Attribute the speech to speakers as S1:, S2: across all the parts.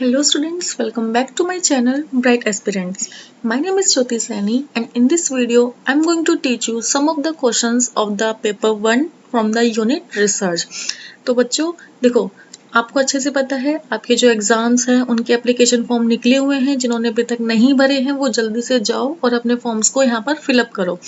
S1: Hello students, welcome back to my channel Bright Aspirants. My name is Jyoti Saini and in this video I am going to teach you some of the questions of the paper 1 from the unit research. तो बच्चों देखो, आपको अच्छे से पता है आपके जो एग्जाम्स हैं उनके एप्लीकेशन फॉर्म निकले हुए हैं। जिन्होंने अभी तक नहीं भरे हैं वो जल्दी से जाओ और अपने फॉर्म्स को यहाँ पर फिलअप करो।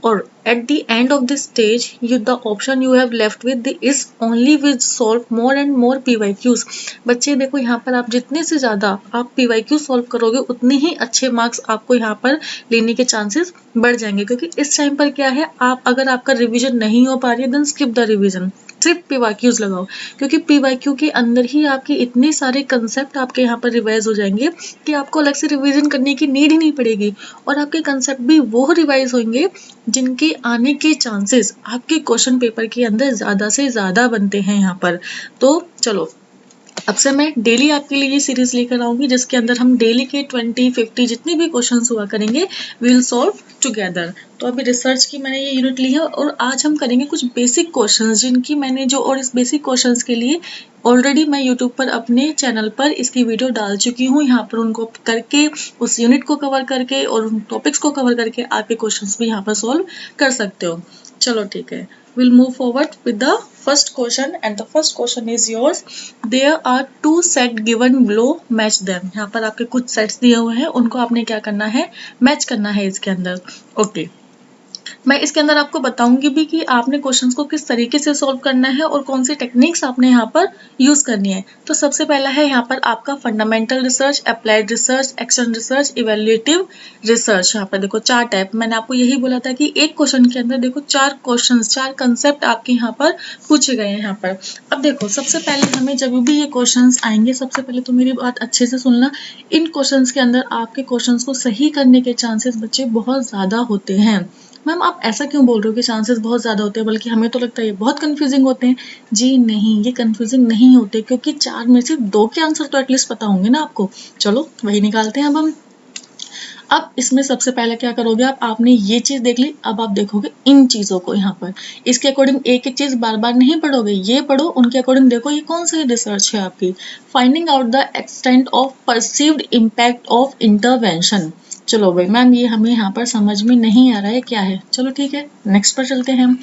S1: और at the end of this stage the option you have left with is only will solve more and more PYQs। बच्चे देखो, यहाँ पर आप जितने से ज़्यादा आप PYQ सॉल्व करोगे उतने ही अच्छे मार्क्स आपको यहाँ पर लेने के चांसेस बढ़ जाएंगे। क्योंकि इस टाइम पर क्या है, आप अगर आपका रिवीजन नहीं हो पा रही है देन स्किप द रिवीजन, सिर्फ PYQs लगाओ। क्योंकि PYQ के अंदर ही आपके इतने सारे कंसेप्ट आपके यहाँ पर रिवाइज हो जाएंगे कि आपको अलग से रिवीजन करने की नीड ही नहीं पड़ेगी। और आपके कंसेप्ट भी वो रिवाइज होंगे जिनके आने के चांसेस आपके क्वेश्चन पेपर के अंदर ज़्यादा से ज़्यादा बनते हैं यहाँ पर। तो चलो, अब से मैं डेली आपके लिए ये सीरीज लेकर आऊंगी जिसके अंदर हम डेली के 20-50 जितने भी क्वेश्चंस हुआ करेंगे वी विल सॉल्व टुगेदर। तो अभी रिसर्च की मैंने ये यूनिट ली है और आज हम करेंगे कुछ बेसिक क्वेश्चंस जिनकी मैंने और इस बेसिक क्वेश्चंस के लिए ऑलरेडी मैं यूट्यूब पर अपने चैनल पर इसकी वीडियो डाल चुकी हूँ। यहाँ पर उनको करके उस यूनिट को कवर करके और उन टॉपिक्स को कवर करके आपके क्वेश्चंस भी यहाँ पर सॉल्व कर सकते हो। चलो ठीक है, we'll move forward with the first question and the first question is yours. There are two set given below, match them। यहाँ पर आपके कुछ सेट्स दिए हुए हैं, उनको आपने क्या करना है, मैच करना है इसके अंदर। ओके, मैं इसके अंदर आपको बताऊंगी भी कि आपने क्वेश्चंस को किस तरीके से सॉल्व करना है और कौन सी टेक्निक्स आपने यहाँ पर यूज करनी है। तो सबसे पहला है यहाँ पर आपका fundamental research, applied research, action research, evaluative research. यहाँ पर देखो 4 टाइप। मैंने आपको यही बोला था कि एक क्वेश्चन के अंदर देखो 4 क्वेश्चंस, 4 कंसेप्ट आपके यहाँ पर पूछे गए हैं यहाँ पर। अब देखो, सबसे पहले हमें जब भी ये क्वेश्चंस आएंगे, सबसे पहले तो मेरी बात अच्छे से सुनना। इन क्वेश्चंस के अंदर आपके क्वेश्चंस को सही करने के चांसेस बच्चे बहुत ज्यादा होते हैं। मैम आप ऐसा क्यों बोल रहे हो कि चांसेस बहुत ज़्यादा होते हैं, बल्कि हमें तो लगता है ये बहुत कंफ्यूजिंग होते हैं। जी नहीं, ये कंफ्यूजिंग नहीं होते क्योंकि 4 में से 2 के आंसर तो एटलीस्ट पता होंगे ना आपको। चलो वही निकालते हैं अब हम। अब इसमें सबसे पहले क्या करोगे आप, आपने ये चीज़ देख ली, अब आप देखोगे इन चीज़ों को यहाँ पर। इसके अकॉर्डिंग एक एक चीज़ बार बार नहीं पढ़ोगे, ये पढ़ो, उनके अकॉर्डिंग देखो ये कौन सी रिसर्च है आपकी। Finding out the extent of perceived impact of intervention. चलो भाई मैम ये हमें यहाँ पर समझ में नहीं आ रहा है क्या है। चलो ठीक है, नेक्स्ट पर चलते हैं हम।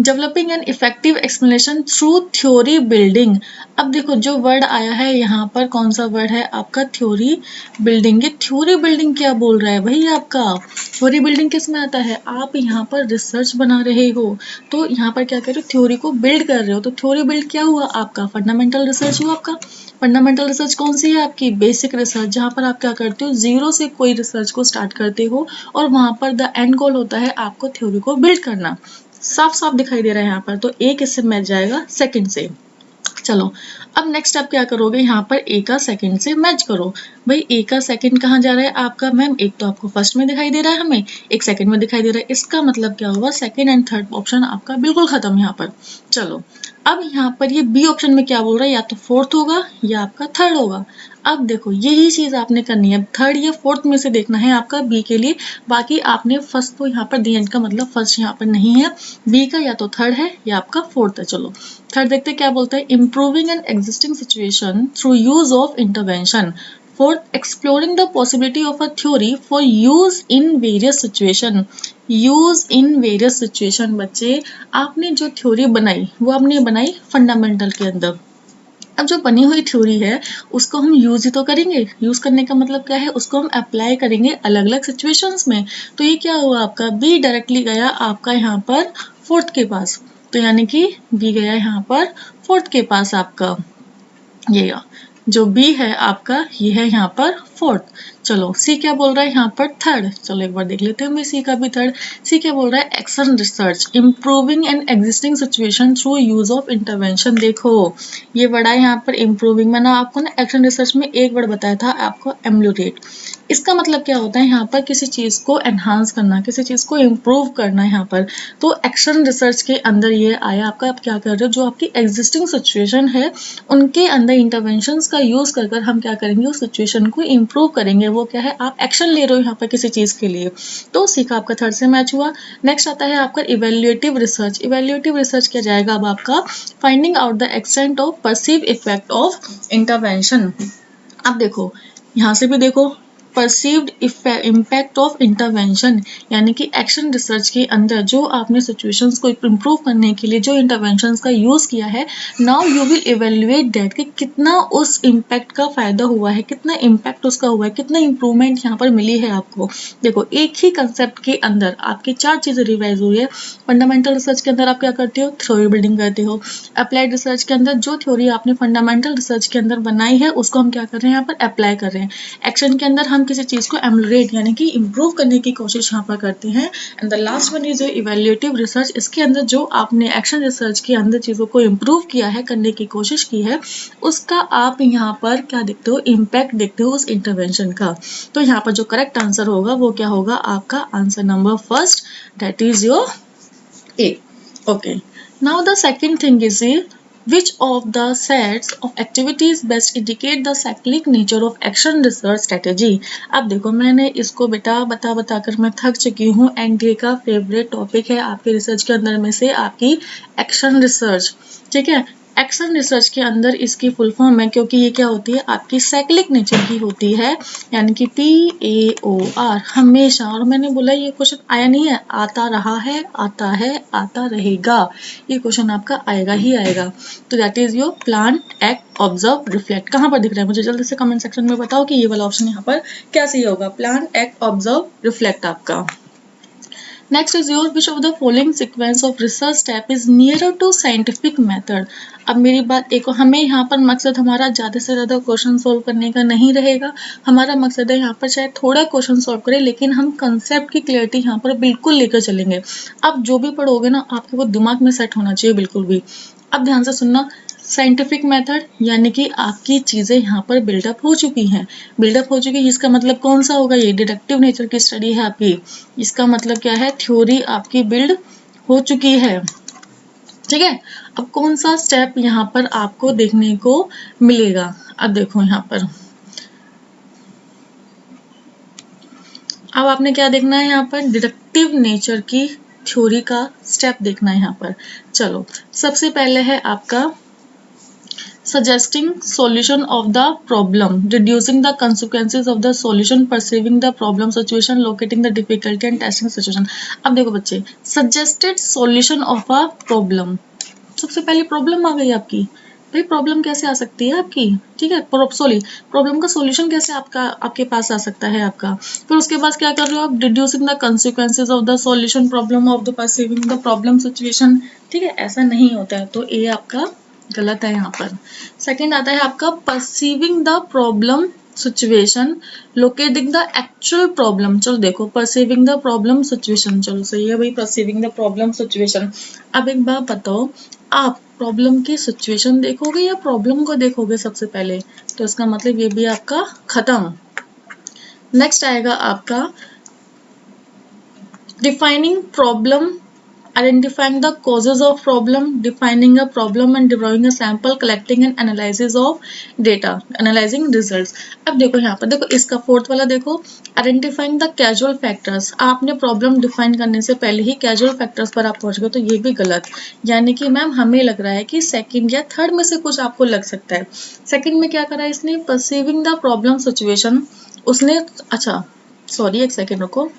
S1: Developing an effective explanation through theory building. अब देखो जो वर्ड आया है यहाँ पर, कौन सा वर्ड है आपका, थ्योरी बिल्डिंग। ये थ्योरी बिल्डिंग क्या बोल रहा है भाई आपका? थ्योरी बिल्डिंग किस में आता है? आप यहाँ पर रिसर्च बना रहे हो तो यहाँ पर क्या कर रहे हो, थ्योरी को बिल्ड कर रहे हो। तो थ्योरी बिल्ड क्या हुआ आपका, फंडामेंटल रिसर्च हुआ आपका। फंडामेंटल रिसर्च कौन सी है आपकी, बेसिक रिसर्च, जहाँ पर आप क्या करते हो, जीरो से कोई रिसर्च को स्टार्ट करते हो और वहां पर द एंड गोल होता है आपको थ्योरी को बिल्ड करना। साफ साफ दिखाई दे रहा है यहाँ पर, तो एक इससे मैच जाएगा सेकंड से। चलो अब नेक्स्ट आप क्या करोगे, यहाँ पर ए का सेकंड से मैच करो। भाई ए का सेकंड कहाँ जा रहा है आपका, मैम एक तो आपको फर्स्ट में दिखाई दे रहा है, हमें एक सेकंड में दिखाई दे रहा है। इसका मतलब क्या हुआ, सेकंड एंड थर्ड ऑप्शन आपका बिल्कुल खत्म यहाँ पर। चलो अब यहाँ पर ये बी ऑप्शन में क्या बोल रहा है, या तो फोर्थ होगा या आपका थर्ड होगा। अब देखो यही चीज आपने करनी है, थर्ड या फोर्थ में से देखना है आपका बी के लिए। बाकी आपने फर्स्ट तो यहाँ पर दी एंड का मतलब फर्स्ट यहाँ पर नहीं है, बी का या तो थर्ड है या आपका फोर्थ है। चलो थर्ड देखते क्या बोलता है, improving an existing situation through use of intervention. Fourth, exploring the possibility of a theory for use in various situation। Use in various situation. बच्चे आपने जो थ्योरी बनाई वो आपने बनाई फंडामेंटल के अंदर। अब जो बनी हुई थ्योरी है उसको हम यूज ही तो करेंगे। यूज करने का मतलब क्या है, उसको हम अप्लाई करेंगे अलग अलग सिचुएशंस में। तो ये क्या हुआ आपका, बी डायरेक्टली गया आपका यहाँ पर फोर्थ के पास। तो यानी कि बी गया यहाँ पर फोर्थ के पास आपका। ये जो बी है आपका ये है यहाँ पर फोर्थ। चलो सी क्या बोल रहा है यहाँ पर थर्ड। चलो एक बार देख लेते हैं सी का भी थर्ड। सी क्या बोल रहा है, action research, improving an existing situation through use of intervention. देखो ये वर्ड है यहाँ पर इम्प्रूविंग। मैंने आपको ना एक्शन रिसर्च में एक वर्ड बताया था आपको, एम्यूलेट। इसका मतलब क्या होता है, यहाँ पर किसी चीज को एनहांस करना, किसी चीज को इम्प्रूव करना यहाँ पर। तो एक्शन रिसर्च के अंदर ये आया आपका। आप क्या कर रहे हो, जो आपकी एग्जिस्टिंग सिचुएशन है उनके अंदर इंटरवेंशंस का यूज कर कर हम क्या करेंगे, उस सिचुएशन को इम्प्रूव करेंगे। वो क्या है, आप एक्शन ले रहे हो यहाँ पर किसी चीज के लिए। तो सीखा आपका थर्ड से मैच हुआ। नेक्स्ट आता है आपका इवेल्युएटिव रिसर्च। इवेल्युएटिव रिसर्च क्या जाएगा अब आपका, finding out the extent of perceive effect of intervention. अब देखो, यहाँ से भी देखो, परसीव्ड इम्पैक्ट ऑफ इंटरवेंशन, यानी कि एक्शन रिसर्च के अंदर जो आपने सिचुएशंस को इम्प्रूव करने के लिए जो इंटरवेंशंस का यूज किया है, now you will evaluate that कि कितना उस इम्पैक्ट का फायदा हुआ है, कितना इम्पैक्ट उसका हुआ है, कितना इंप्रूवमेंट यहाँ पर मिली है आपको। देखो, एक ही कंसेप्ट के अंदर आपकी 4 चीजें रिवाइज हुई है। फंडामेंटल रिसर्च के अंदर आप क्या करते हो, थ्योरी बिल्डिंग करते हो। अप्लाइड रिसर्च के अंदर जो थ्योरी आपने फंडामेंटल रिसर्च के अंदर बनाई है उसको हम क्या कर रहे हैं, यहाँ पर अप्लाई कर रहे हैं। एक्शन के अंदर हम किसी चीज को एमुलरेट यानी कि इम्प्रूव करने की कोशिश यहाँ पर करते हैं। And the last one is evaluative research. इसके अंदर जो आपने एक्शन रिसर्च के अंदर चीजों को इम्प्रूव किया है, करने की कोशिश की है, उसका आप यहाँ पर क्या देखते हो, इम्पैक्ट देखते हो उस इंटरवेंशन का। तो यहाँ पर जो करेक्ट आंसर होगा वो क्या होगा, आपका answer number first, that is your A. Okay. Now the second thing is which of the sets of activities best indicate the cyclic nature of action research strategy. अब देखो, मैंने इसको बेटा बता बता कर मैं थक चुकी हूँ। एनडीए का फेवरेट टॉपिक है आपके रिसर्च के अंदर में से आपकी एक्शन रिसर्च, ठीक है। एक्शन रिसर्च के अंदर इसकी फुल फॉर्म है, क्योंकि ये क्या होती है, आपकी साइक्लिक नेचर की होती है, यानी कि PAOR हमेशा। और मैंने बोला ये क्वेश्चन आया नहीं है, आता रहा है, आता रहेगा, ये क्वेश्चन आपका आएगा ही आएगा। तो that is your plan, act, observe, reflect. कहाँ पर दिख रहा है मुझे जल्दी से कमेंट सेक्शन में बताओ कि ये वाला ऑप्शन यहाँ पर क्या सही होगा, प्लान, एक्ट, ऑब्जर्व, रिफ्लेक्ट आपका। Next is your which of the following sequence of research step is nearer to scientific method. अब मेरी बात एक, हमें यहाँ पर मकसद हमारा ज़्यादा से ज़्यादा क्वेश्चन सोल्व करने का नहीं रहेगा। हमारा मकसद है यहाँ पर चाहे थोड़ा क्वेश्चन सोल्व करें, लेकिन हम कंसेप्ट की क्लियरिटी यहाँ पर बिल्कुल लेकर चलेंगे। अब जो भी पढ़ोगे ना, आपके वो दिमाग में सेट होना चाहिए बिल्कुल भी। अब ध्यान से सुनना, साइंटिफिक मेथड यानी कि आपकी चीज़ें यहाँ पर बिल्डअप हो चुकी हैं। बिल्डअप हो चुकी है, इसका मतलब कौन सा होगा, ये डिडक्टिव नेचर की स्टडी है आपकी। इसका मतलब क्या है, थ्योरी आपकी बिल्ड हो चुकी है, ठीक है। अब कौन सा स्टेप यहाँ पर आपको देखने को मिलेगा, अब देखो यहाँ पर, अब आपने क्या देखना है, यहाँ पर डिडक्टिव नेचर की थ्योरी का स्टेप देखना है यहाँ पर। चलो, सबसे पहले है आपका suggesting solution of the problem, reducing the consequences of the solution, perceiving the problem situation, locating the difficulty and testing situation. अब देखो बच्चे, suggested solution of a problem, सबसे पहले प्रॉब्लम आ गई आपकी। भाई प्रॉब्लम कैसे आ सकती है आपकी, ठीक है, प्रॉब्लम का सॉल्यूशन कैसे आपके पास आ सकता है आपका। फिर उसके बाद क्या कर रहे हो आप, reducing the consequences of the solution problem of the perceiving the problem situation, ठीक है, ऐसा नहीं होता है, तो ए आपका गलत है यहाँ पर। सेकंड आता है आपका perceiving the problem situation, locating the actual problem. चलो देखो, परसीविंग द प्रॉब्लम सिचुएशन, चलो सही है भाई, परसीविंग द प्रॉब्लम सिचुएशन। अब एक बात बताओ, आप प्रॉब्लम की सिचुएशन देखोगे या प्रॉब्लम को देखोगे सबसे पहले, तो इसका मतलब ये भी आपका खत्म। नेक्स्ट आएगा आपका defining problem, identifying the causes of problem, defining a problem and drawing a sample, collecting and analysis of data, analyzing results. अब देखो यहाँ पर, देखो इसका फोर्थ वाला देखो, identifying the causal factors, आपने प्रॉब्लम डिफाइन करने से पहले ही कैजुअल फैक्टर्स पर आप पहुंच गए, तो ये भी गलत। यानी कि मैम हमें लग रहा है कि सेकंड या थर्ड में से कुछ आपको लग सकता है। सेकंड में क्या करा इसने, परसीविंग द प्रॉब्लम सिचुएशन, उसने, अच्छा सॉरी एक सेकेंड रुको,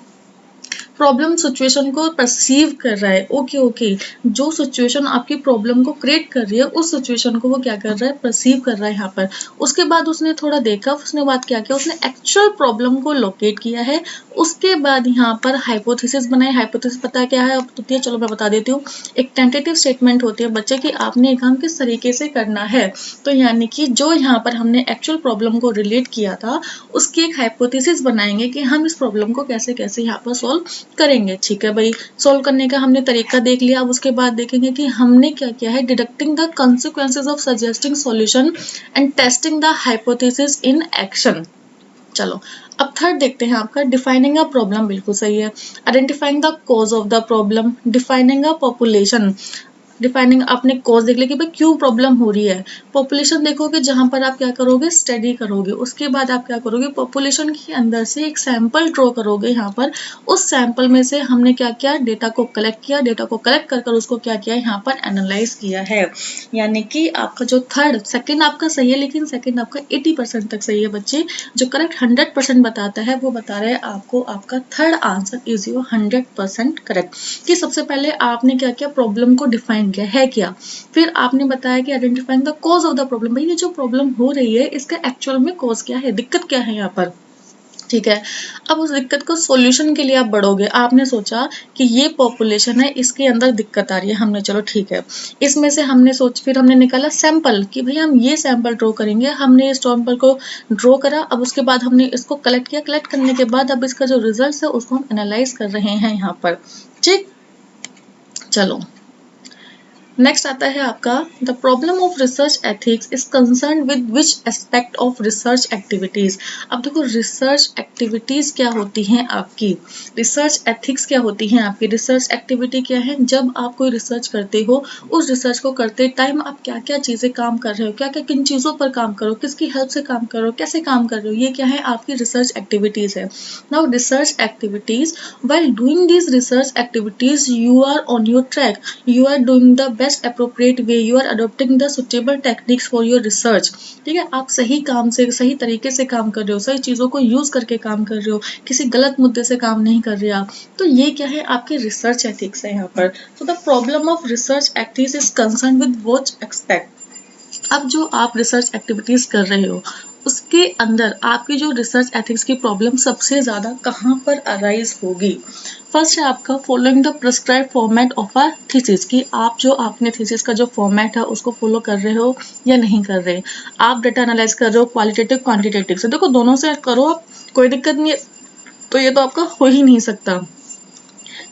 S1: प्रॉब्लम सिचुएशन को परसीव कर रहा है, ओके, जो सिचुएशन आपकी प्रॉब्लम को क्रिएट कर रही है उस सिचुएशन को वो क्या कर रहा है, परसीव कर रहा है यहाँ पर। उसके बाद उसने थोड़ा देखा, उसने बात क्या किया, उसने एक्चुअल प्रॉब्लम को लोकेट किया है। उसके बाद यहाँ पर हाइपोथेसिस बनाई। हाइपोथेसिस पता क्या है होती है, चलो मैं बता देती हूँ, एक टेंटेटिव स्टेटमेंट होती है बच्चे की, आपने काम किस तरीके से करना है। तो यानी कि जो यहाँ पर हमने एक्चुअल प्रॉब्लम को रिलेट किया था, उसकी एक हाइपोथेसिस बनाएंगे कि हम इस प्रॉब्लम को कैसे कैसे यहाँ पर सॉल्व करेंगे, ठीक है भाई। सोल्व करने का हमने तरीका देख लिया। अब उसके बाद देखेंगे कि हमने क्या किया है, deducting the consequences of suggesting solution and testing the hypothesis in action. चलो अब थर्ड देखते हैं आपका, डिफाइनिंग अ प्रॉब्लम, बिल्कुल सही है। Identifying the cause of the problem, defining a population, defining आपने कॉज देख लिया कि भाई क्यों प्रॉब्लम हो रही है। पॉपुलेशन देखोगे जहां पर आप क्या करोगे, स्टडी करोगे। उसके बाद आप क्या करोगे, पॉपुलेशन के अंदर से एक सैंपल ड्रॉ करोगे। यहाँ पर उस सैंपल में से हमने क्या किया, डेटा को कलेक्ट किया। डेटा को कलेक्ट कर कर उसको क्या किया, यहाँ पर एनालाइज किया है। यानी कि आपका जो थर्ड, सेकंड आपका सही है, लेकिन सेकंड आपका 80% तक सही है बच्चे। जो करेक्ट 100% बताता है वो बता रहे हैं आपको आपका third answer is your 100% correct. कि सबसे पहले आपने क्या किया, प्रॉब्लम को डिफाइन किया है क्या, फिर आपने बताया कि identifying the cause of the problem, भाई ये जो प्रॉब्लम हो रही है इसका एक्चुअल में कॉज क्या है, दिक्कत क्या है यहाँ पर। ठीक है, अब उस दिक्कत को सॉल्यूशन के लिए आप बढ़ोगे। आपने सोचा कि ये पॉपुलेशन है, इसके अंदर दिक्कत आ रही है, हमने चलो ठीक है, इसमें से हमने फिर हमने निकाला सैंपल कि भाई हम ये सैंपल ड्रॉ करेंगे। हमने इस सैंपल को ड्रॉ करा, अब उसके बाद हमने इसको कलेक्ट किया। कलेक्ट करने के बाद अब इसका जो रिजल्ट है उसको हम एनालाइज कर रहे हैं यहाँ पर। ठीक, चलो नेक्स्ट आता है आपका, the problem of research ethics is concern with which aspect of research activities. अब देखो रिसर्च एक्टिविटीज क्या होती हैं आपकी, रिसर्च एथिक्स क्या होती हैं आपकी। रिसर्च एक्टिविटी क्या है, जब आप कोई रिसर्च करते हो, उस रिसर्च को करते टाइम आप क्या क्या चीजें काम कर रहे हो, क्या क्या किन चीजों पर काम करो, किसकी हेल्प से काम करो, कैसे काम कर रहे हो, ये क्या है आपकी रिसर्च एक्टिविटीज है। Now research activities, while doing these research activities you are on your track, you are doing the best appropriate way, you are adopting the suitable techniques for your research। ठीक है, आप सही काम से, सही तरीके से काम कर रहे हो, सही चीजों को यूज करके काम कर रहे हो, किसी गलत मुद्दे से काम नहीं कर रहे आप। तो ये क्या है आपके रिसर्च एथिक्स है यहाँ पर। So the problem of research activities is concern with what expect. अब जो आप रिसर्च एक्टिविटीज कर रहे हो उसके अंदर आपकी जो रिसर्च एथिक्स की प्रॉब्लम सबसे ज्यादा कहाँ पर अराइज होगी। फर्स्ट है आपका following the prescribe format of a thesis, कि आप जो आपने थीसिस का जो फॉर्मेट है उसको फॉलो कर रहे हो या नहीं कर रहे। आप डेटा एनालाइज कर रहे हो क्वालिटेटिव क्वांटिटेटिव से, देखो दोनों से करो आप, कोई दिक्कत नहीं है। तो ये तो आपका हो ही नहीं सकता।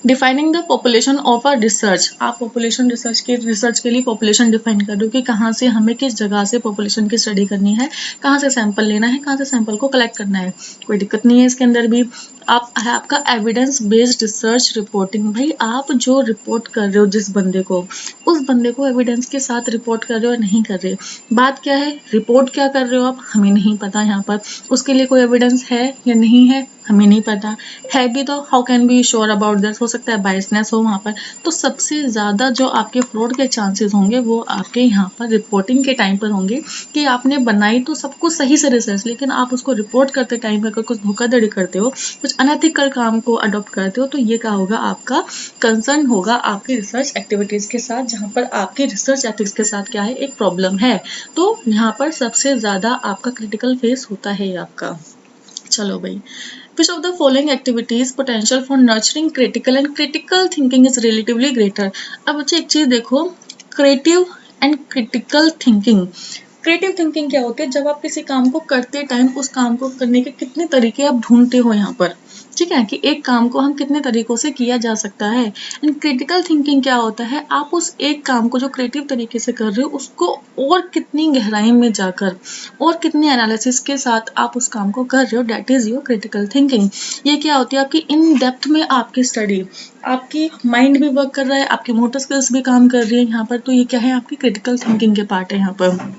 S1: Defining the population of a research, आप पॉपुलेशन रिसर्च के लिए पॉपुलेशन डिफाइन कर दो कि कहाँ से हमें किस जगह से पॉपुलेशन की स्टडी करनी है, कहाँ से सैंपल लेना है, कहाँ से सैंपल को कलेक्ट करना है, कोई दिक्कत नहीं है इसके अंदर भी। आप है आपका एविडेंस बेस्ड रिसर्च रिपोर्टिंग, भाई आप जो रिपोर्ट कर रहे हो जिस बंदे को, उस बंदे को एविडेंस के साथ रिपोर्ट कर रहे हो या नहीं कर रहे। बात क्या है, रिपोर्ट क्या कर रहे हो आप, हमें नहीं पता यहाँ पर, उसके लिए कोई एविडेंस है या नहीं है हमें नहीं पता, है भी तो how can be sure about that, हो सकता है बायसनेस हो वहाँ पर। तो सबसे ज़्यादा जो आपके फ्रॉड के चांसेस होंगे वो आपके यहाँ पर रिपोर्टिंग के टाइम पर होंगे, कि आपने बनाई तो सब कुछ सही से रिसर्च, लेकिन आप उसको रिपोर्ट करते टाइम पर अगर कुछ धोखाधड़ी करते हो, कुछ अनएथिकल काम को अडॉप्ट करते हो, तो ये क्या होगा, आपका कंसर्न होगा आपकी रिसर्च एक्टिविटीज के साथ, जहाँ पर आपकी रिसर्च एथिक्स के साथ क्या है, एक प्रॉब्लम है। तो यहाँ पर सबसे ज़्यादा आपका क्रिटिकल फेस होता है आपका। चलो भाई, which of the following activities potential for nurturing critical and critical thinking is relatively greater। अब बच्चे एक चीज देखो, creative and critical thinking. Creative thinking क्या होती है, जब आप किसी काम को करते टाइम उस काम को करने के कितने तरीके आप ढूंढते हो यहाँ पर। ठीक है, कि एक काम को हम कितने तरीकों से किया जा सकता है। एंड क्रिटिकल थिंकिंग क्या होता है, आप उस एक काम को जो क्रिएटिव तरीके से कर रहे हो उसको और कितनी गहराई में जाकर और कितने एनालिसिस के साथ आप उस काम को कर रहे हो, that is your critical thinking. ये क्या होती है आपकी इन डेप्थ में आपकी स्टडी, आपकी माइंड भी वर्क कर रहा है, आपकी मोटर स्किल्स भी काम कर रही है यहाँ पर। तो ये क्या है आपकी क्रिटिकल थिंकिंग के पार्ट है यहाँ पर।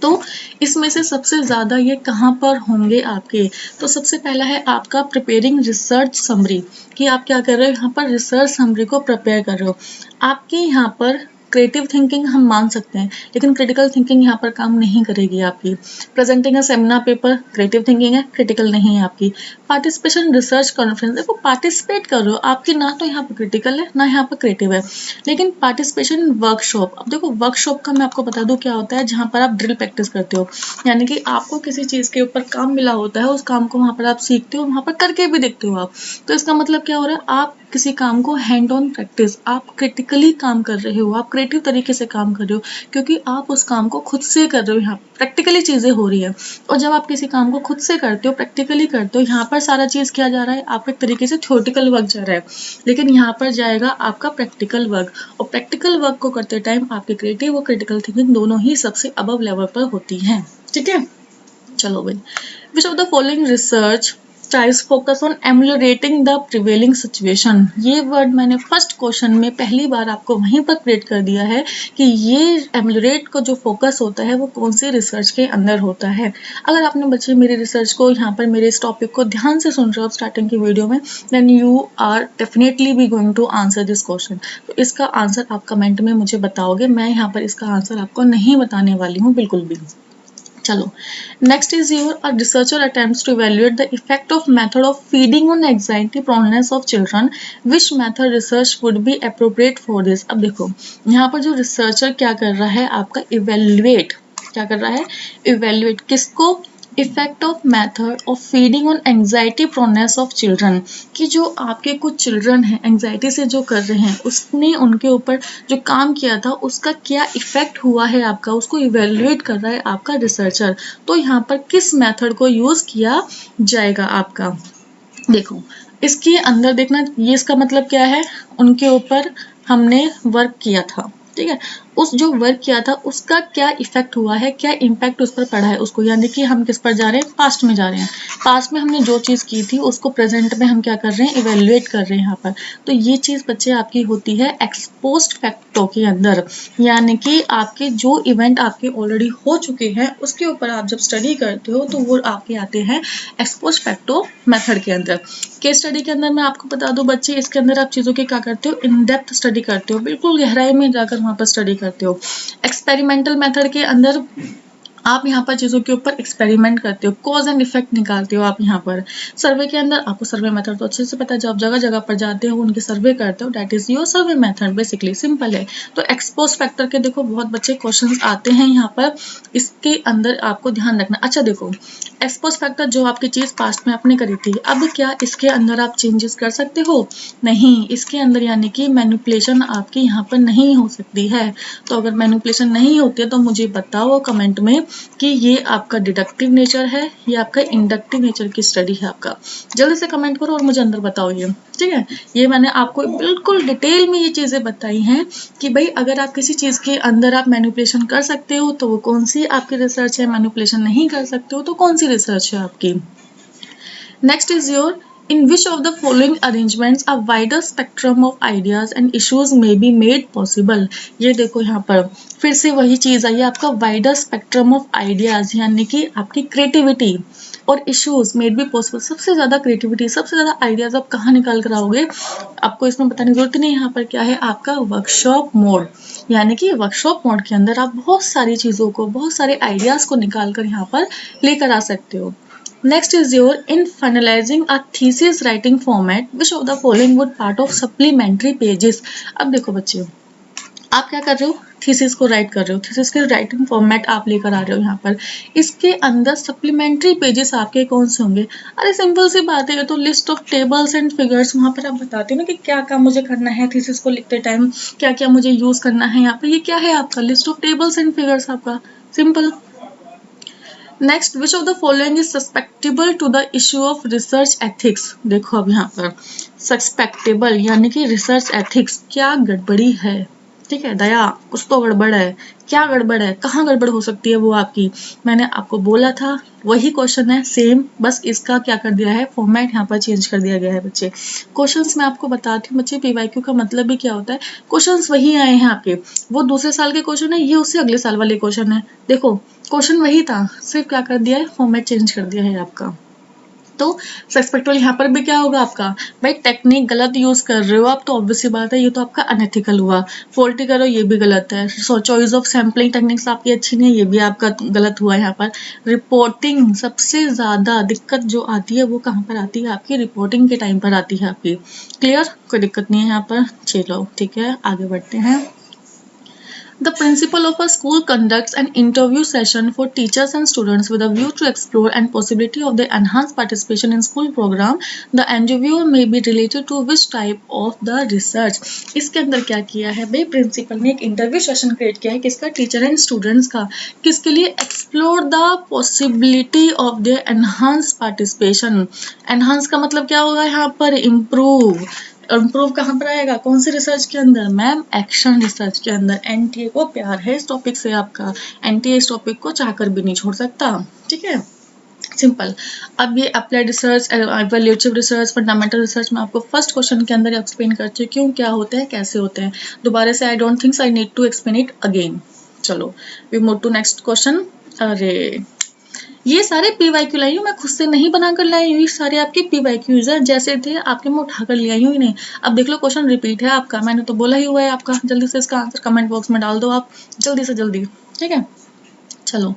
S1: तो इसमें से सबसे ज़्यादा ये कहाँ पर होंगे आपके, तो सबसे पहला है आपका प्रिपेयरिंग रिसर्च समरी, कि आप क्या कर रहे हो यहाँ पर रिसर्च समरी को प्रिपेयर कर रहे हो। आपके यहाँ पर क्रिएटिव थिंकिंग हम मान सकते हैं, लेकिन क्रिटिकल थिंकिंग यहाँ पर काम नहीं करेगी आपकी। Presenting a seminar paper creative thinking है, क्रिटिकल नहीं है आपकी। पार्टिसिपेशन रिसर्च कॉन्फ्रेंस, देखो पार्टिसिपेट कर रहे हो, आपकी ना तो यहाँ पर क्रिटिकल है ना यहाँ पर क्रिएटिव है। लेकिन पार्टिसिपेशन वर्कशॉप, अब देखो वर्कशॉप का मैं आपको बता दूं क्या होता है, जहाँ पर आप ड्रिल प्रैक्टिस करते हो, यानी कि आपको किसी चीज के ऊपर काम मिला होता है, उस काम को वहां पर आप सीखते हो, वहां पर करके भी देखते हो आप। तो इसका मतलब क्या हो रहा है, आप किसी काम को हैंड ऑन प्रैक्टिस, आप क्रिटिकली काम कर रहे हो, आप क्रिएटिव तरीके से काम कर रहे हो, क्योंकि आप उस काम को खुद से कर रहे हो, यहाँ प्रैक्टिकली चीजें हो रही है। और जब आप किसी काम को खुद से करते हो, प्रैक्टिकली करते हो, यहाँ पर सारा चीज किया जा रहा है, आपका एक तरीके से थ्योरेटिकल वर्क जा रहा है, लेकिन यहाँ पर जाएगा आपका प्रैक्टिकल वर्क। और प्रैक्टिकल वर्क को करते टाइम आपकी क्रिएटिव और क्रिटिकल थिंकिंग दोनों ही सबसे अबव लेवल पर होती हैं। ठीक है, चलो भाई, which of the following research strives focus on emulating the prevailing situation. ये वर्ड मैंने फर्स्ट क्वेश्चन में पहली बार आपको वहीं पर क्रिएट कर दिया है कि ये एमुलेट को जो फोकस होता है वो कौन सी रिसर्च के अंदर होता है। अगर आपने बच्चे मेरी रिसर्च को यहाँ पर मेरे इस टॉपिक को ध्यान से सुन रहे हो स्टार्टिंग की वीडियो में, then you are definitely be going to answer this question. तो इसका आंसर आप कमेंट में मुझे बताओगे, मैं यहाँ पर इसका आंसर आपको नहीं बताने वाली हूँ बिल्कुल भी। चलो, next is your researcher attempts to evaluate the effect of method of feeding on anxiety proneness of children, which method research would be appropriate for this. अब देखो यहाँ पर जो रिसर्चर क्या कर रहा है आपका इवेल्युएट, क्या कर रहा है इवेल्युएट किसको, effect of method of feeding on anxiety proneness of children, कि जो आपके कुछ चिल्ड्रन हैं एंजाइटी से जो कर रहे हैं उसने उनके ऊपर जो काम किया था उसका क्या इफेक्ट हुआ है आपका, उसको इवेल्युएट कर रहा है आपका रिसर्चर। तो यहाँ पर किस मेथड को यूज किया जाएगा आपका, देखो इसके अंदर देखना, ये इसका मतलब क्या है, उनके ऊपर हमने वर्क किया था, ठीक है, उस जो वर्क किया था उसका क्या इफेक्ट हुआ है, क्या इम्पैक्ट उस पर पड़ा है उसको, यानी कि हम किस पर जा रहे हैं, पास्ट में जा रहे हैं। पास्ट में हमने जो चीज़ की थी उसको प्रेजेंट में हम क्या कर रहे हैं, इवेल्युएट कर रहे हैं यहाँ पर। तो ये चीज़ बच्चे आपकी होती है एक्सपोज्ड फैक्टों के अंदर, यानी कि आपके जो इवेंट आपके ऑलरेडी हो चुके हैं उसके ऊपर आप जब स्टडी करते हो तो वो आपके आते हैं एक्सपोज्ड फैक्टो मेथड के अंदर। केस स्टडी के अंदर मैं आपको बता दूं बच्चे, इसके अंदर आप चीज़ों की क्या करते हो, इन डेप्थ स्टडी करते हो, बिल्कुल गहराई में जाकर वहाँ पर स्टडी करते हो। एक्सपेरिमेंटल मेथड के अंदर आप यहाँ पर चीज़ों के ऊपर एक्सपेरिमेंट करते हो, कॉज एंड इफेक्ट निकालते हो आप यहाँ पर। सर्वे के अंदर आपको सर्वे मेथड तो अच्छे से पता है, जब जगह जगह पर जाते हो उनके सर्वे करते हो, that is your survey method, basically simple है। तो एक्सपोज फैक्टर के देखो बहुत बच्चे क्वेश्चंस आते हैं यहाँ पर, इसके अंदर आपको ध्यान रखना। अच्छा देखो, एक्सपोज फैक्टर जो आपकी चीज़ पास्ट में आपने करी थी, अब क्या इसके अंदर आप चेंजेस कर सकते हो, नहीं, इसके अंदर यानी कि मैनिपुलेशन आपकी यहाँ पर नहीं हो सकती है। तो अगर मैनिपुलेशन नहीं होती है तो मुझे बताओ कमेंट में कि ये आपका डिडक्टिव नेचर है या आपका इंडक्टिव नेचर की स्टडी है आपका, जल्दी से कमेंट करो और मुझे अंदर बताओ ये, ठीक है। ये मैंने आपको बिल्कुल डिटेल में ये चीज़ें बताई हैं कि भाई अगर आप किसी चीज़ के अंदर आप मैनिपुलेशन कर सकते हो तो वो कौन सी आपकी रिसर्च है, मैनिपुलेशन नहीं कर सकते हो तो कौन सी रिसर्च है आपकी। Next is your, in which of the following arrangements a wider spectrum of ideas and issues may be made possible। ये देखो यहाँ पर फिर से वही चीज़ आई है, आपका wider spectrum of ideas यानी कि आपकी creativity और issues made be possible। सबसे ज़्यादा creativity, सबसे ज़्यादा ideas आप कहाँ निकाल कर आओगे, आपको इसमें बताने की जरूरत नहीं। यहाँ पर क्या है आपका वर्कशॉप मोड, यानी कि वर्कशॉप मोड के अंदर आप बहुत सारी चीज़ों को, बहुत सारे आइडियाज़ को निकाल कर यहाँ पर लेकर आ सकते हो। Next is your, in finalizing a thesis writing format, which of the following would part of supplementary pages। अब देखो बच्चे, आप क्या कर रहे हो, थीसिस को राइट कर रहे हो, थीसिस के राइटिंग फॉर्मेट आप लेकर आ रहे हो यहाँ पर, इसके अंदर सप्लीमेंट्री पेजेस आपके कौन से होंगे। अरे सिंपल सी बात है, तो list of tables and figures वहाँ पर आप बताते हो ना कि क्या काम मुझे करना है थीसिस को लिखते टाइम, क्या क्या मुझे यूज करना है यहाँ पर, ये क्या है आपका list of tables and figures आपका, simple. Next, which of the following is susceptible to the issue of research ethics. देखो अब यहाँ पर सस्पेक्टेबल यानी कि रिसर्च एथिक्स, क्या गड़बड़ी है, ठीक है, दया कुछ तो गड़बड़ है, क्या गड़बड़ है, कहाँ गड़बड़ हो सकती है वो आपकी, मैंने आपको बोला था वही क्वेश्चन है सेम, बस इसका क्या कर दिया है, फॉर्मेट यहाँ पर चेंज कर दिया गया है बच्चे। क्वेश्चंस मैं आपको बताती हूँ बच्चे, पीवाईक्यू का मतलब भी क्या होता है, क्वेश्चंस वही आए हैं आपके, वो दूसरे साल के क्वेश्चन है, ये उससे अगले साल वाले क्वेश्चन है, देखो क्वेश्चन वही था, सिर्फ क्या कर दिया है, फॉर्मेट चेंज कर दिया है आपका। तो सस्पेक्टेबल यहाँ पर भी क्या होगा आपका, भाई टेक्निक गलत यूज कर रहे हो आप तो ऑब्वियस सी बात है ये तो आपका अनएथिकल हुआ, फॉल्टी करो ये भी गलत है, सो चॉइस ऑफ सैम्पलिंग टेक्निक्स आपकी अच्छी नहीं है, ये भी आपका गलत हुआ यहाँ पर। रिपोर्टिंग, सबसे ज्यादा दिक्कत जो आती है वो कहाँ पर आती है, आपकी रिपोर्टिंग के टाइम पर आती है आपकी, क्लियर, कोई दिक्कत नहीं है यहाँ पर, चलो ठीक है आगे बढ़ते हैं। The principal of a school conducts an interview session for teachers and students with a view to explore and possibility of the enhanced participation in school program. The interview may be related to which type of the research। इसके अंदर क्या किया है भाई, principal ने एक interview session create किया है, किसका, टीचर एंड स्टूडेंट्स का, किसके लिए, explore the possibility of the enhance participation. Enhance का मतलब क्या होगा यहाँ पर, इम्प्रूव, इम्प्रूव कहाँ पर आएगा, कौन सी रिसर्च के अंदर, मैम एक्शन रिसर्च के अंदर। एनटीए को प्यार है इस टॉपिक से आपका, एनटीए इस टॉपिक को चाहकर भी नहीं छोड़ सकता, ठीक है। सिंपल। अब ये applied research, evaluative research, fundamental research मैं आपको फर्स्ट क्वेश्चन के अंदर एक्सप्लेन कर चुकी हूँ क्या होते हैं, कैसे होते हैं। दोबारा से I don't think I need to explain it again. चलो we move to next question. अरे ये सारे पीवाईक्यू लाई हूँ, मैं खुद से नहीं बनाकर लाई हूँ, ये सारे आपके पीवाईक्यूज है, जैसे थे आपके मैं उठाकर ले आई हूँ ही नहीं। अब देख लो क्वेश्चन रिपीट है आपका, मैंने तो बोला ही हुआ है आपका, जल्दी से इसका आंसर कमेंट बॉक्स में डाल दो आप, जल्दी से जल्दी, ठीक है। चलो,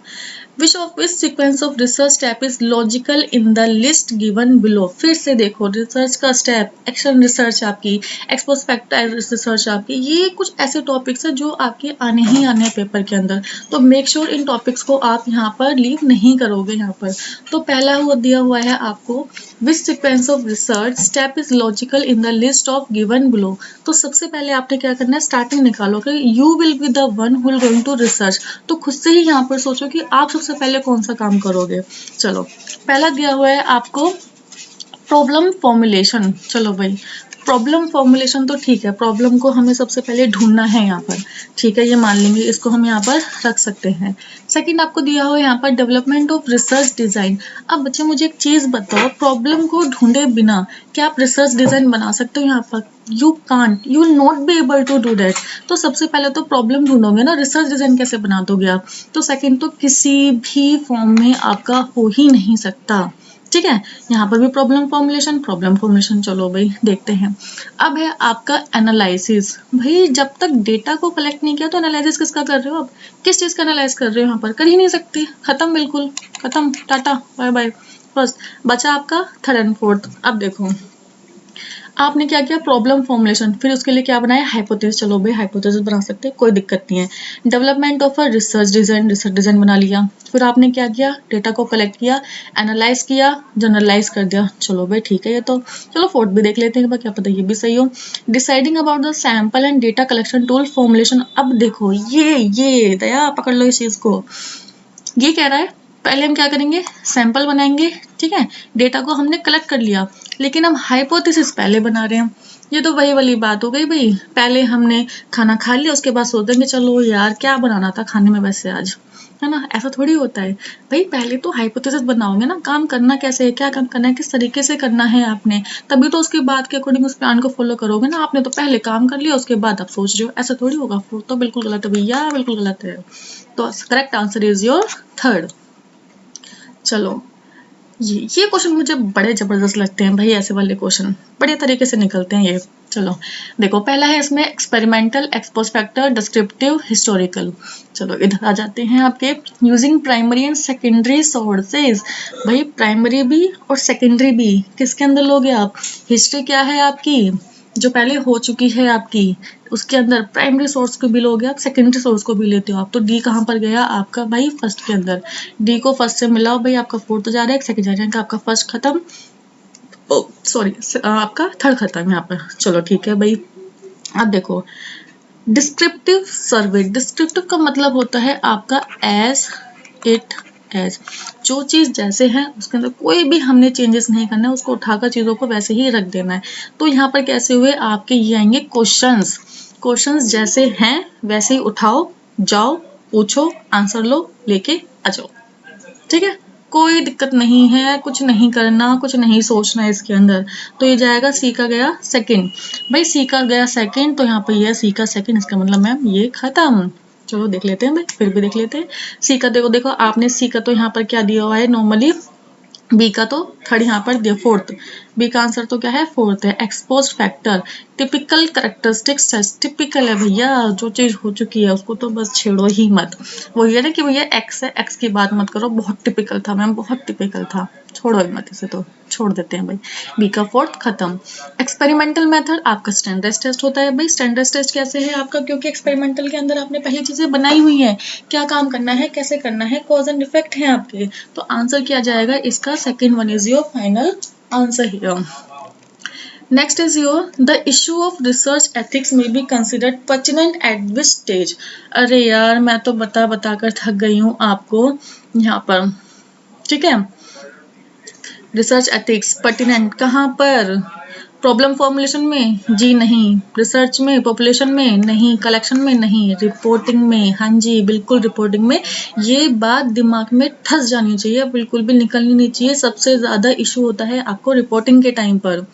S1: which sequence of research step is logical in the list given below। फिर से देखो रिसर्च का स्टेप, एक्शन रिसर्च आपकी, एक्सपोस्पेक्टिव रिसर्च आपकी, ये कुछ ऐसे टॉपिक्स है जो आपके आने ही आने हैं पेपर के अंदर, तो मेक श्योर इन टॉपिक्स को आप यहाँ पर लीव नहीं करोगे यहाँ पर। तो पहला हुआ दिया हुआ है आपको which sequence of research step is logical in the list of given below. तो सबसे पहले आपने क्या करना है, स्टार्टिंग निकालो कि you will be the one who will going to research. तो खुद से ही यहाँ पर सोचो कि आप सबसे पहले कौन सा काम करोगे। चलो पहला दिया हुआ है आपको प्रॉब्लम फॉर्मुलेशन। चलो भाई प्रॉब्लम फॉर्मुलेशन तो ठीक है, प्रॉब्लम को हमें सबसे पहले ढूंढना है यहाँ पर, ठीक है, ये मान लेंगे, इसको हम यहाँ पर रख सकते हैं। सेकंड आपको दिया हुआ है यहाँ पर डेवलपमेंट ऑफ रिसर्च डिजाइन। अब बच्चे मुझे एक चीज बताओ, प्रॉब्लम को ढूंढे बिना क्या आप रिसर्च डिजाइन बना सकते हो यहाँ पर? You can't, you will not be able to do that. तो सबसे पहले तो प्रॉब्लम ढूंढोगे ना, रिसर्च डिजाइन कैसे बना दोगे आप? तो सेकंड तो किसी भी फॉर्म में आपका हो ही नहीं सकता, ठीक है। यहाँ पर भी प्रॉब्लम फॉर्मुलेशन, चलो भाई देखते हैं। अब है आपका एनालिसिस। भाई जब तक डेटा को कलेक्ट नहीं किया तो एनालिसिस किसका कर रहे हो आप? किस चीज का एनालाइज कर रहे हो यहाँ पर? कर ही नहीं सकते, खत्म, बिल्कुल खत्म, टाटा बाय बाय। फर्स्ट बचा आपका थर्ड एंड फोर्थ। अब देखो आपने क्या किया, प्रॉब्लम फॉर्मुलेशन, फिर उसके लिए क्या बनाया, हाइपोथेसिस। चलो भाई हाइपोथेसिस बना सकते हैं, कोई दिक्कत नहीं है। Development of a research design, research design बना लिया। फिर आपने क्या किया, डेटा को कलेक्ट किया, एनालाइज किया, जनरलाइज कर दिया। चलो भाई ठीक है ये तो। चलो फोर्थ भी देख लेते हैं, क्या पता ये भी सही हो। Deciding about the sample and data collection tool formulation. अब देखो ये दया पकड़ लो इस चीज को। ये कह रहा है पहले हम क्या करेंगे, सैंपल बनाएंगे, ठीक है, डेटा को हमने कलेक्ट कर लिया, लेकिन हम हाइपोथेसिस पहले बना रहे हैं। ये तो वही वाली बात हो गई भाई, पहले हमने खाना खा लिया उसके बाद सोच देंगे चलो यार क्या बनाना था खाने में वैसे आज, है ना, ऐसा थोड़ी होता है भाई। पहले तो हाइपोथेसिस बनाओगे ना, काम करना कैसे है, क्या काम करना है, किस तरीके से करना है आपने, तभी तो उसके बाद के अकॉर्डिंग उस प्लान को फॉलो करोगे ना। आपने तो पहले काम कर लिया उसके बाद आप सोच रहे हो, ऐसा थोड़ी होगा। तो बिल्कुल गलत है भैया, बिल्कुल गलत है। तो correct answer is your third. चलो ये क्वेश्चन मुझे बड़े जबरदस्त लगते हैं भाई, ऐसे वाले क्वेश्चन बड़े तरीके से निकलते हैं ये। चलो देखो पहला है इसमें experimental, expose factor, descriptive, historical. चलो इधर आ जाते हैं आपके using primary and secondary sources. भाई प्राइमरी भी और सेकेंडरी भी किसके अंदर लोगे आप? हिस्ट्री क्या है आपकी, जो पहले हो चुकी है आपकी, उसके अंदर प्राइमरी सोर्स को भी लोगे आप, सेकेंडरी सोर्स को भी लेते हो आप। तो डी कहाँ पर गया आपका भाई, फर्स्ट के अंदर। डी को फर्स्ट से मिलाओ भाई, आपका फोर्थ जा रहा है, सेकंड जा रहा है, आपका फर्स्ट खत्म, सॉरी आपका थर्ड खत्म यहाँ पर। चलो ठीक है भाई। अब देखो डिस्क्रिप्टिव सर्वे, डिस्क्रिप्टिव का मतलब होता है आपका एज इट एज, जो चीज जैसे है उसके अंदर कोई भी हमने चेंजेस नहीं करना है, उसको उठाकर चीजों को वैसे ही रख देना है। तो यहाँ पर कैसे हुए आपके, ये आएंगे क्वेश्चंस। क्वेश्चंस जैसे हैं वैसे ही उठाओ, जाओ पूछो, आंसर लो, लेके आ जाओ, ठीक है, कोई दिक्कत नहीं है, कुछ नहीं करना, कुछ नहीं सोचना है इसके अंदर। तो ये जाएगा सी का गया सेकंड। भाई सी का गया सेकंड, तो यहाँ पर ये सी का सेकंड, इसका मतलब मैम ये खत्म। चलो देख लेते हैं भाई, फिर भी देख लेते हैं। सी का देखो देखो आपने सी का तो यहाँ पर क्या दिया हुआ है नॉर्मली, बी का तो थर्ड यहाँ पर दिया, फोर्थ, बी का आंसर तो क्या है, फोर्थ है। Expose factor, typical characteristics, typical है भैया, जो चीज हो चुकी है उसको तो बस छेड़ो ही मत। वो ये ना कि भैया एक्स है, एक्स की बात मत करो, बहुत टिपिकल था मैम, बहुत टिपिकल था, छोड़ो ही मत इसे, तो छोड़ देते हैं भाई। बी का फोर्थ खत्म। एक्सपेरिमेंटल मेथड आपका स्टैंडर्ड टेस्ट होता है भाई। स्टैंडर्ड टेस्ट कैसे है आपका, क्योंकि एक्सपेरिमेंटल के अंदर आपने पहले चीजें बनाई हुई है, क्या काम करना है, कैसे करना है, कॉज एंड इफेक्ट है आपके, तो आंसर क्या जाएगा इसका, second one is your final answer here. Next is your the issue of research ethics may be considered pertinent at which stage। अरे यार मैं तो बता बता कर थक गई हूँ आपको यहाँ पर, ठीक है। रिसर्च एथिक्स पर्टिनेंट कहाँ पर, प्रॉब्लम फॉर्मुलेशन में जी नहीं, रिसर्च में, पॉपुलेशन में नहीं, कलेक्शन में नहीं, रिपोर्टिंग में। हाँ जी, बिल्कुल रिपोर्टिंग में। ये बात दिमाग में ठस जानी चाहिए, बिल्कुल भी निकलनी नहीं चाहिए। सबसे ज्यादा इशू होता है आपको रिपोर्टिंग के टाइम पर।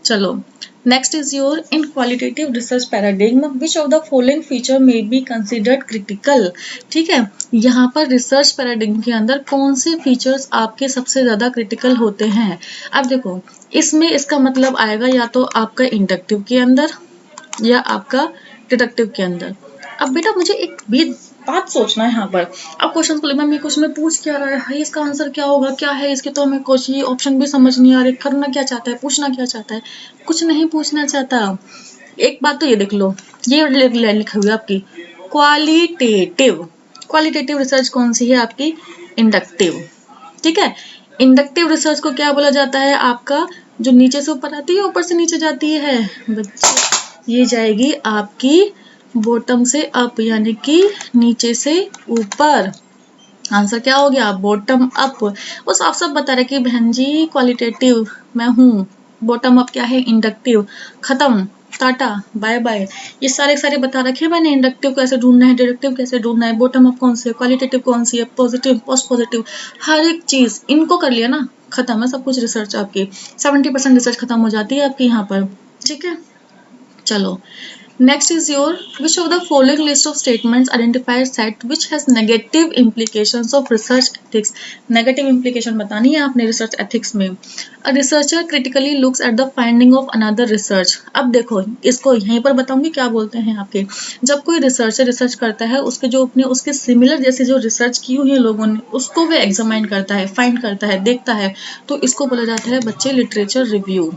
S1: चलो, next is your in qualitative research paradigm which of the following feature may be considered critical. ठीक है, यहाँ पर रिसर्च पैराडिग्म के अंदर कौन से फीचर्स आपके सबसे ज्यादा क्रिटिकल होते हैं। अब देखो, इसमें इसका मतलब आएगा या तो आपका इंडक्टिव के अंदर या आपका डिडक्टिव के अंदर। अब बेटा मुझे एक बात सोचना है यहाँ पर। अब क्वेश्चन को मैं क्वेश्चन में पूछ क्या रहा है, हाई इसका आंसर क्या होगा, क्या है इसके, तो हमें कुछ ये ऑप्शन भी समझ नहीं आ रहे, करना क्या चाहता है, पूछना क्या चाहता है। कुछ नहीं पूछना चाहता। एक बात तो ये देख लो, ये लिखी हुई है आपकी क्वालिटेटिव। क्वालिटेटिव रिसर्च कौन सी है आपकी? इंडक्टिव। ठीक है, इंडक्टिव रिसर्च को क्या बोला जाता है? आपका जो नीचे से ऊपर आती है, ऊपर से नीचे जाती है बच्चे, ये जाएगी आपकी बॉटम से अप, यानी कि नीचे से ऊपर। आंसर क्या हो गया? Bottom up. वो साफ साफ बता रहा है कि बहन जी क्वालिटेटिव मैं हूँ, बॉटम अप क्या है? इंडक्टिव। खत्म, टाटा बाय बाय। ये सारे बता रखे मैंने, इंडक्टिव कैसे ढूंढना है, डिडक्टिव कैसे ढूंढना है, बॉटम अप कौन सी है, क्वालिटेटिव कौन सी है, पॉजिटिव, पोस्ट पॉजिटिव, हर एक चीज इनको कर लिया ना, खत्म है सब कुछ। रिसर्च आपकी 70% रिसर्च खत्म हो जाती है आपकी यहाँ पर। ठीक है, चलो next is your which of the following list of statements identifies set which has negative implications of research ethics। negative implication बतानी है आपने research ethics में। a researcher critically looks at the finding of another research। अब देखो इसको यहीं पर बताऊंगी क्या बोलते हैं आपके। जब कोई रिसर्चर रिसर्च करता है, उसके जो अपने उसके सिमिलर जैसे जो रिसर्च की हुई है लोगों ने, उसको वो एग्जामाइन करता है, फाइंड करता है, देखता है, तो इसको बोला जाता है बच्चे लिटरेचर रिव्यू।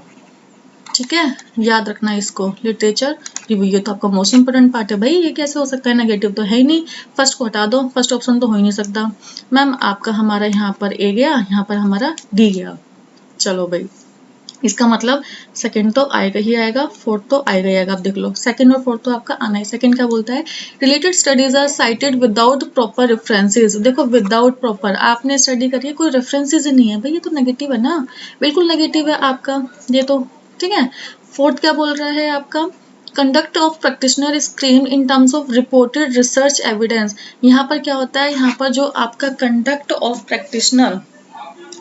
S1: ठीक है, याद रखना इसको, लिटरेचर रिव्यू। ये तो आपका मोस्ट इंपोर्टेंट पार्ट है भाई। ये कैसे हो सकता है? नेगेटिव तो है ही नहीं, फर्स्ट को हटा दो, फर्स्ट ऑप्शन तो हो ही नहीं सकता। मैम आपका हमारा यहाँ पर ए गया, यहाँ पर हमारा डी गया। चलो भाई, इसका मतलब सेकंड तो आएगा ही आएगा, फोर्थ तो आएगा ही आएगा। आप देख लो, सेकंड और फोर्थ तो आपका आना है। सेकंड क्या बोलता है? Related studies are cited without proper references. देखो विदाउट प्रॉपर, आपने स्टडी करी है, कोई रेफरेंसेस ही नहीं है भाई, ये तो नेगेटिव है ना, बिल्कुल नेगेटिव है आपका ये तो। ठीक है, फोर्थ क्या बोल रहा है आपका? Conduct of practitioner is claimed in terms of reported research evidence. यहाँ पर क्या होता है? यहाँ पर जो आपका कंडक्ट ऑफ प्रैक्टिशनर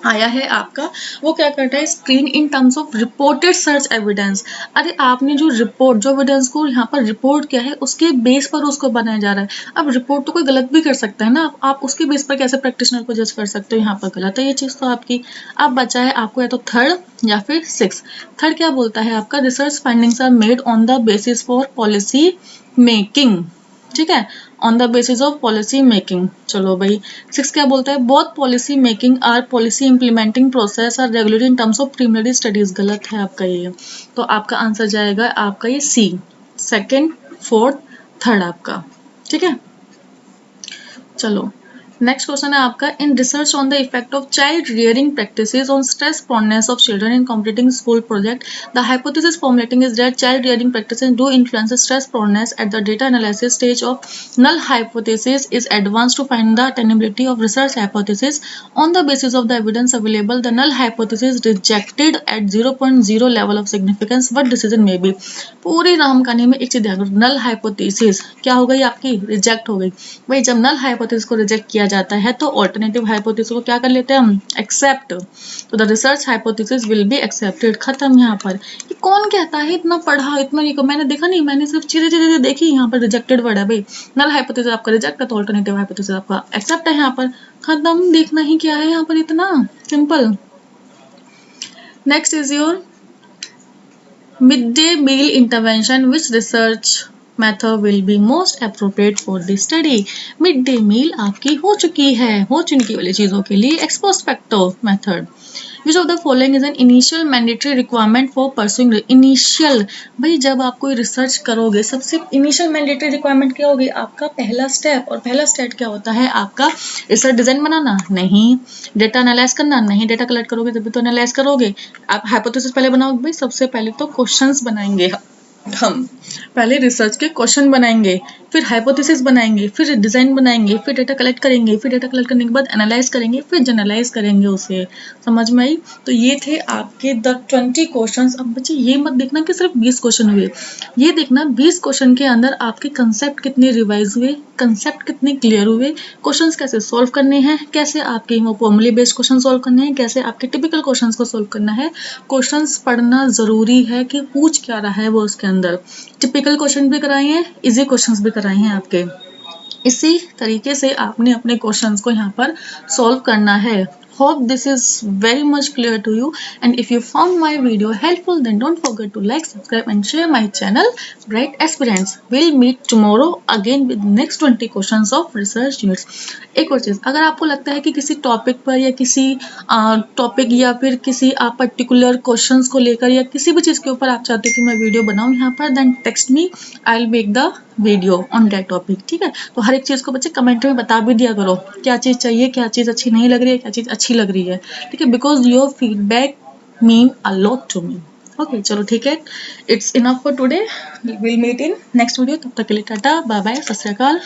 S1: आया है आपका, वो क्या करता है? Screen in terms of reported search evidence. अरे आपने जो रिपोर्ट, जो एविडेंस को यहाँ पर रिपोर्ट किया है, उसके बेस पर उसको बनाया जा रहा है। अब रिपोर्ट तो कोई गलत भी कर सकता है ना, आप उसके बेस पर कैसे प्रैक्टिशनर को जज कर सकते हो? यहाँ पर गलत है ये चीज तो आपकी। अब बचा है आपको या तो थर्ड या फिर सिक्स। थर्ड क्या बोलता है आपका? Research findings are made on the basis for policy making. ठीक है, on the basis of policy making. चलो भाई, सिक्स क्या बोलता है? Both policy making are policy implementing process are regulated in terms of preliminary studies. गलत है आपका ये, तो आपका आंसर जाएगा आपका ये सी, सेकंड, फोर्थ, थर्ड आपका। ठीक है, चलो नेक्स्ट क्वेश्चन है आपका, in research on the effect of child rearing practices on stress proneness of children in completing school project, the hypothesis formulating is that child rearing practices do influence stress proneness at the data analysis stage of null hypothesis is advanced to find the tenability of research hypothesis on the basis of the evidence available. The null hypothesis rejected at 0.0 level of significance. What decision may be? पूरी नाम कहानी में एक चीज ध्यान रखो, null hypothesis क्या हो गई आपकी? रिजेक्ट हो गई। भाई जब नल हाइपोथेसिस को रिजेक्ट किया जाता है तो ऑल्टरनेटिव हाइपोथेसिस को क्या कर लेते हैं हम? एक्सेप्ट। तो the research hypothesis will be accepted. खत्म। यहाँ पर ये कौन कहता है? इतना पढ़ा, इतना नहीं, मैंने देखा नहीं, मैंने सिर्फ चीजें चीजें देखी। यहाँ पर रिजेक्टेड वर्ड है भाई, नल हाइपोथेसिस आपका रिजेक्ट है तो ऑल्टरनेटिव हाइपोथेसिस आपका एक्सेप्ट है। यहाँ पर खत्म। देखना ही क्या है यहाँ पर, इतना simple. Next is your midday meal intervention. Which research method will be most appropriate for this study? Mid day meal आपकी हो चुकी है, हो चुकी वाली चीजों के लिए x post facto method. Which of the following is an initial mandatory requirement for pursuing? Initial, भाई जब आप कोई रिसर्च करोगे, सबसे इनिशियल मैंडेटरी रिक्वायरमेंट क्या होगी? आपका पहला स्टेप। और पहला स्टेप क्या होता है आपका? रिसर्च डिजाइन बनाना? नहीं। डेटा एनालाइज करना? नहीं। डेटा कलेक्ट करोगे तभी तो एनालाइज करोगे। आप हाइपोथेसिस पहले बनाओगे भाई, सबसे पहले तो क्वेश्चंस बनाएंगे हम। पहले रिसर्च के क्वेश्चन बनाएंगे, फिर हाइपोथेसिस बनाएंगे, फिर डिजाइन बनाएंगे, फिर डेटा कलेक्ट करेंगे, फिर डेटा कलेक्ट करने के बाद एनालाइज करेंगे, फिर जनरलाइज करेंगे उसे। समझ में आई? तो ये थे आपके द 20 क्वेश्चंस। अब बच्चे ये मत देखना कि सिर्फ 20 क्वेश्चन हुए, ये देखना 20 क्वेश्चन के अंदर आपके कंसेप्ट कितने रिवाइज हुए, कंसेप्ट कितने क्लियर हुए, क्वेश्चंस कैसे सॉल्व करने हैं, कैसे आपके फॉर्मूले बेस्ड क्वेश्चन सॉल्व करने हैं, कैसे आपके टिपिकल क्वेश्चंस को सॉल्व करना है। क्वेश्चंस पढ़ना जरूरी है कि पूछ क्या रहा है वो उसके अंदर। टिपिकल क्वेश्चन भी कराए हैं, इजी क्वेश्चंस भी कराए हैं आपके। इसी तरीके से आपने अपने क्वेश्चंस को यहाँ पर सॉल्व करना है। Hope this is very much clear to you, and if you found my video helpful, then don't forget to like, subscribe and share my channel Bright Aspirants. We'll meet tomorrow again with next 20 questions of research units. एक और चीज, अगर आपको लगता है कि किसी topic पर या किसी टॉपिक या फिर किसी पर्टिकुलर क्वेश्चंस को लेकर या किसी भी चीज के ऊपर आप चाहते हो कि मैं वीडियो बनाऊं यहाँ पर, then text me, I will make the video on that topic. ठीक है, तो हर एक चीज को बच्चे कमेंट में बता भी दिया करो, क्या चीज चाहिए, क्या चीज अच्छी नहीं लग रही है, क्या चीज अच्छी लग रही है। ठीक है, because your feedback mean a lot to me. Okay, चलो ठीक है, it's enough for today, will meet in next video. तब तक के लिए टाटा, बाय बाय, सत श्री अकाल।